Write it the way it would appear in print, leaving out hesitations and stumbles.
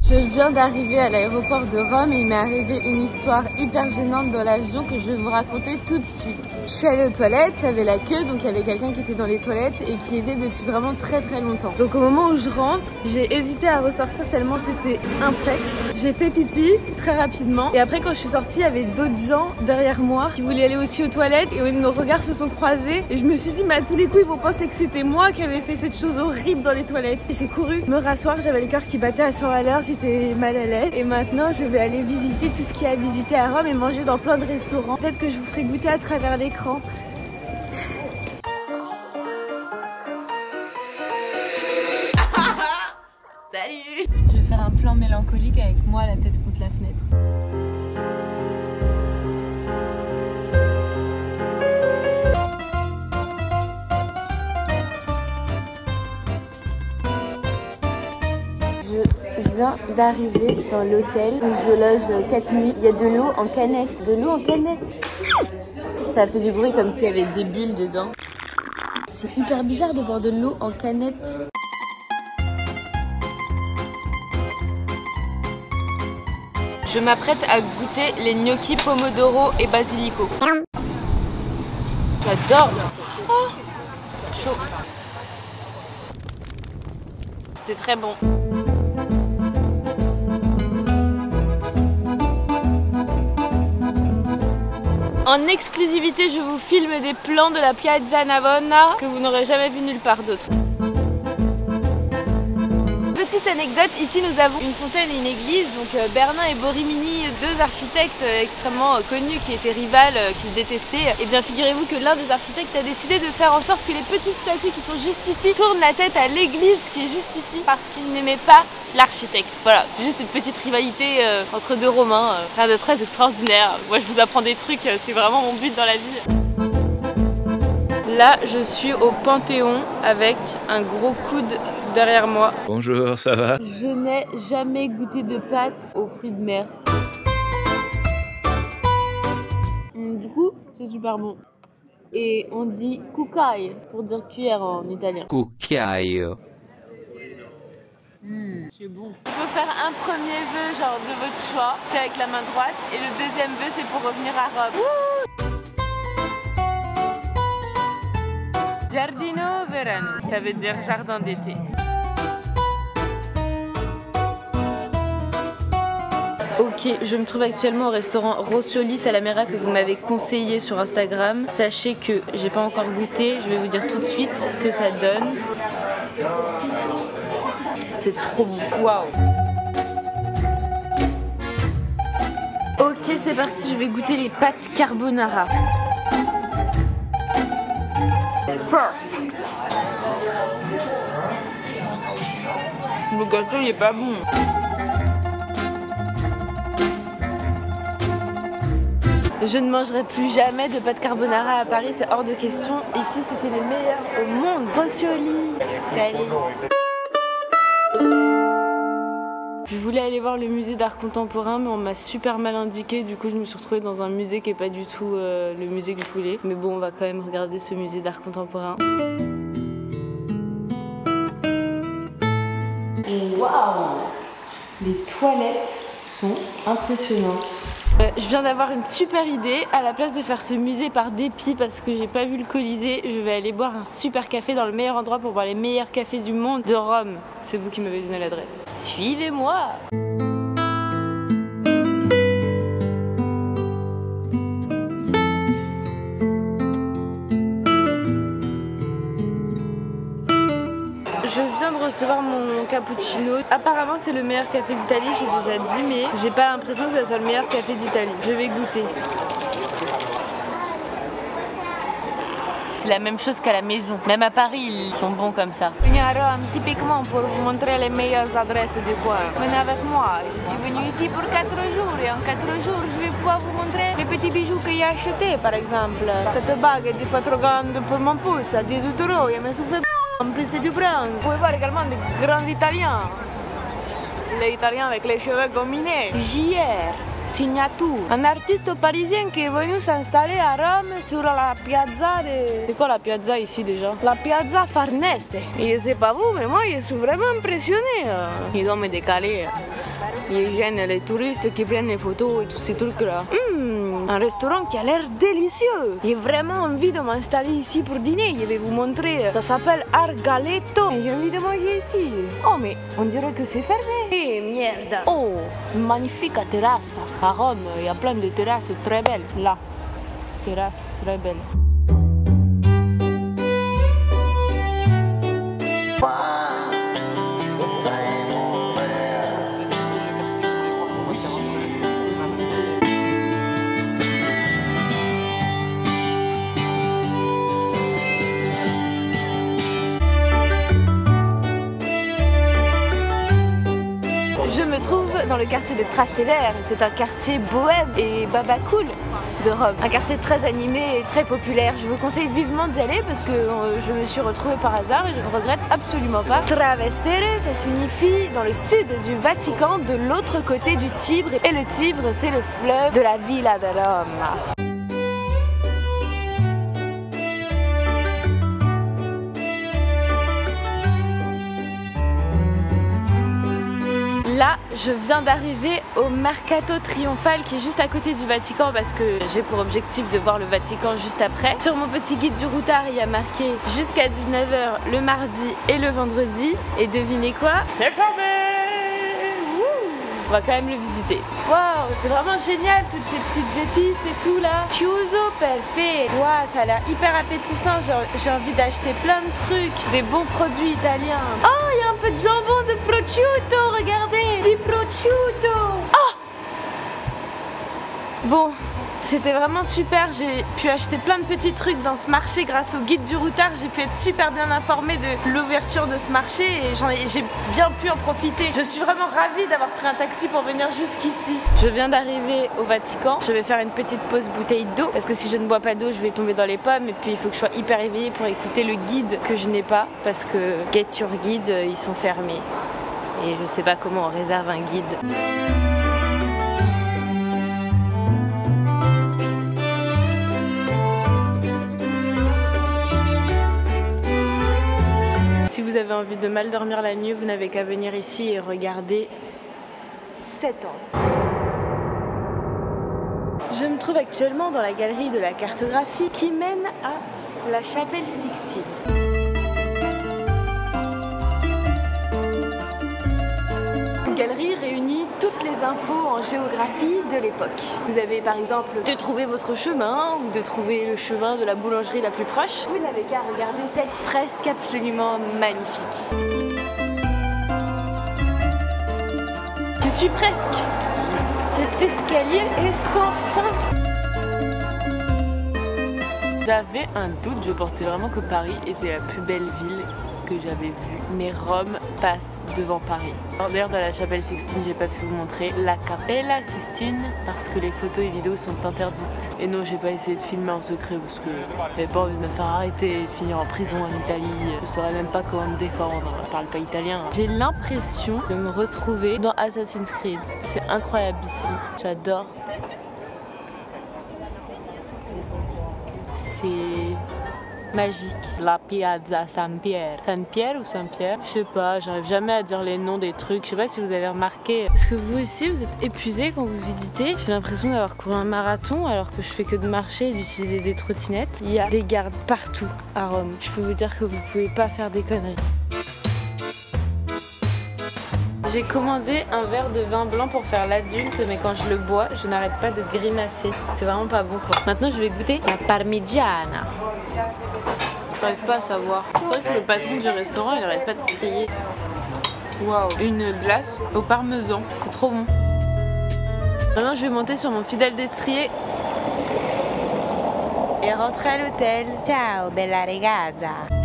Je viens d'arriver à l'aéroport de Rome et il m'est arrivé une histoire hyper gênante dans l'avion que je vais vous raconter tout de suite. Je suis allée aux toilettes, il y avait la queue, donc il y avait quelqu'un qui était dans les toilettes et qui était depuis vraiment très longtemps. Donc au moment où je rentre, j'ai hésité à ressortir tellement c'était infect. J'ai fait pipi très rapidement et après quand je suis sortie, il y avait d'autres gens derrière moi qui voulaient aller aussi aux toilettes et nos regards se sont croisés et je me suis dit mais à tous les coups ils vont penser que c'était moi qui avais fait cette chose horrible dans les toilettes. Et j'ai couru me rasseoir, j'avais le cœur qui battait à 100 à l'heure, j'étais mal à l'aise et maintenant je vais aller visiter tout ce qu'il y a à visiter à Rome et manger dans plein de restaurants. Peut-être que je vous ferai goûter à travers l'écran. Salut! Je vais faire un plan mélancolique avec moi la tête contre la fenêtre. Je viens d'arriver dans l'hôtel où je loge 4 nuits. Il y a de l'eau en canette. De l'eau en canette. Ça fait du bruit comme s'il y avait des bulles dedans. C'est hyper bizarre de boire de l'eau en canette. Je m'apprête à goûter les gnocchi pomodoro et basilico. J'adore. Oh, chaud. C'était très bon. En exclusivité, je vous filme des plans de la Piazza Navona que vous n'aurez jamais vu nulle part d'autre. Petite anecdote, ici nous avons une fontaine et une église, donc Bernin et Borromini, deux architectes extrêmement connus qui étaient rivales, qui se détestaient. Et bien figurez-vous que l'un des architectes a décidé de faire en sorte que les petites statues qui sont juste ici tournent la tête à l'église qui est juste ici parce qu'il n'aimait pas l'architecte. Voilà, c'est juste une petite rivalité entre deux Romains, rien de très extraordinaire. Moi je vous apprends des trucs, c'est vraiment mon but dans la vie. Là, je suis au Panthéon avec un gros coude derrière moi. Bonjour, ça va? Je n'ai jamais goûté de pâtes aux fruits de mer. Du coup, c'est super bon. Et on dit cucchiaio pour dire cuillère en italien. Cucchiaio. C'est bon. Il faut faire un premier vœu genre de votre choix, c'est avec la main droite, et le deuxième vœu c'est pour revenir à Rome. Giardino verano, ça veut dire jardin d'été. Ok, je me trouve actuellement au restaurant Rossioli Salamera que vous m'avez conseillé sur Instagram. Sachez que j'ai pas encore goûté, je vais vous dire tout de suite ce que ça donne. C'est trop bon. Waouh! Ok, c'est parti, je vais goûter les pâtes carbonara. Perfect. Le gâteau il est pas bon. Je ne mangerai plus jamais de pâtes carbonara à Paris, c'est hors de question. Ici c'était les meilleurs au monde. Rossioli. Allez. Je voulais aller voir le musée d'art contemporain mais on m'a super mal indiqué, du coup je me suis retrouvée dans un musée qui n'est pas du tout le musée que je voulais. Mais bon, on va quand même regarder ce musée d'art contemporain. Waouh! Les toilettes sont impressionnantes. Je viens d'avoir une super idée. À la place de faire ce musée par dépit parce que j'ai pas vu le Colisée, je vais aller boire un super café dans le meilleur endroit pour boire les meilleurs cafés du monde de Rome. C'est vous qui m'avez donné l'adresse. Suivez-moi! Je viens de recevoir mon cappuccino. Apparemment c'est le meilleur café d'Italie, j'ai déjà dit, mais j'ai pas l'impression que ça soit le meilleur café d'Italie. Je vais goûter. C'est la même chose qu'à la maison. Même à Paris, ils sont bons comme ça. Venez à Rome typiquement pour vous montrer les meilleures adresses du coin. Venez avec moi. Je suis venue ici pour 4 jours et en 4 jours, je vais pouvoir vous montrer les petits bijoux que j'ai achetés, par exemple. Cette bague est 10 fois trop grande pour mon pouce, à 18 €. Elle me souffle. En plus c'est du bronze. Vous pouvez voir également des grands Italiens. Les Italiens avec les cheveux gominés. JR, Signature, un artiste parisien qui est venu s'installer à Rome sur la piazza de... C'est quoi la piazza ici déjà? La piazza Farnese. Et je sais pas vous, mais moi je suis vraiment impressionnée. Ils doivent me décaler. Ils gênent les touristes qui prennent les photos et tous ces trucs là. Un restaurant qui a l'air délicieux. J'ai vraiment envie de m'installer ici pour dîner. Je vais vous montrer. Ça s'appelle Argaletto. J'ai envie de manger ici. Oh mais on dirait que c'est fermé. Eh merde. Oh, une magnifique terrasse. À Rome, il y a plein de terrasses très belles. Là, terrasse très belle. Je me trouve dans le quartier de Trastevere. C'est un quartier bohème et babacool de Rome. Un quartier très animé et très populaire. Je vous conseille vivement d'y aller parce que je me suis retrouvée par hasard et je ne regrette absolument pas. Travestere, ça signifie dans le sud du Vatican, de l'autre côté du Tibre. Et le Tibre, c'est le fleuve de la Villa de Rome. Là, je viens d'arriver au Mercato Trionfale qui est juste à côté du Vatican parce que j'ai pour objectif de voir le Vatican juste après. Sur mon petit guide du routard, il y a marqué jusqu'à 19h le mardi et le vendredi. Et devinez quoi? C'est fermé! On va quand même le visiter. Waouh, c'est vraiment génial, toutes ces petites épices et tout là. Chiuso perfetto. Waouh, ça a l'air hyper appétissant. J'ai envie d'acheter plein de trucs, des bons produits italiens. Oh, il y a un peu de jambon de prosciutto, regardez. Du prosciutto. Oh! Bon, c'était vraiment super. J'ai pu acheter plein de petits trucs dans ce marché grâce au guide du routard. J'ai pu être super bien informée de l'ouverture de ce marché et j'ai bien pu en profiter. Je suis vraiment ravie d'avoir pris un taxi pour venir jusqu'ici. Je viens d'arriver au Vatican. Je vais faire une petite pause bouteille d'eau parce que si je ne bois pas d'eau, je vais tomber dans les pommes et puis il faut que je sois hyper éveillée pour écouter le guide que je n'ai pas parce que Get Your Guide, ils sont fermés. Et je sais pas comment on réserve un guide. Si vous avez envie de mal dormir la nuit, vous n'avez qu'à venir ici et regarder 7 ans. Je me trouve actuellement dans la galerie de la cartographie qui mène à la chapelle Sixtine. Une galerie réunit toutes les infos en géographie de l'époque. Vous avez par exemple de trouver votre chemin ou de trouver le chemin de la boulangerie la plus proche. Vous n'avez qu'à regarder cette fresque absolument magnifique. J'y suis presque. Cet escalier est sans fin. J'avais un doute, je pensais vraiment que Paris était la plus belle ville que j'avais vue, mais Rome passe devant Paris. D'ailleurs dans la chapelle Sixtine, j'ai pas pu vous montrer la Cappella Sixtine parce que les photos et vidéos sont interdites. Et non, j'ai pas essayé de filmer en secret parce que j'avais pas envie de me faire arrêter et de finir en prison en Italie. Je saurais même pas comment me défendre, je parle pas italien. J'ai l'impression de me retrouver dans Assassin's Creed. C'est incroyable ici, j'adore. C'est magique. La Piazza Saint-Pierre. Saint-Pierre ou Saint-Pierre? Je sais pas, j'arrive jamais à dire les noms des trucs. Je sais pas si vous avez remarqué. Parce que vous aussi, vous êtes épuisé quand vous visitez. J'ai l'impression d'avoir couru un marathon alors que je fais que de marcher et d'utiliser des trottinettes. Il y a des gardes partout à Rome. Je peux vous dire que vous pouvez pas faire des conneries. J'ai commandé un verre de vin blanc pour faire l'adulte, mais quand je le bois, je n'arrête pas de grimacer. C'est vraiment pas bon quoi. Maintenant, je vais goûter la parmigiana. J'arrive pas à savoir. C'est vrai que le patron du restaurant, il arrête pas de crier. Waouh, une glace au parmesan, c'est trop bon. Maintenant, je vais monter sur mon fidèle destrier et rentrer à l'hôtel. Ciao, bella ragazza.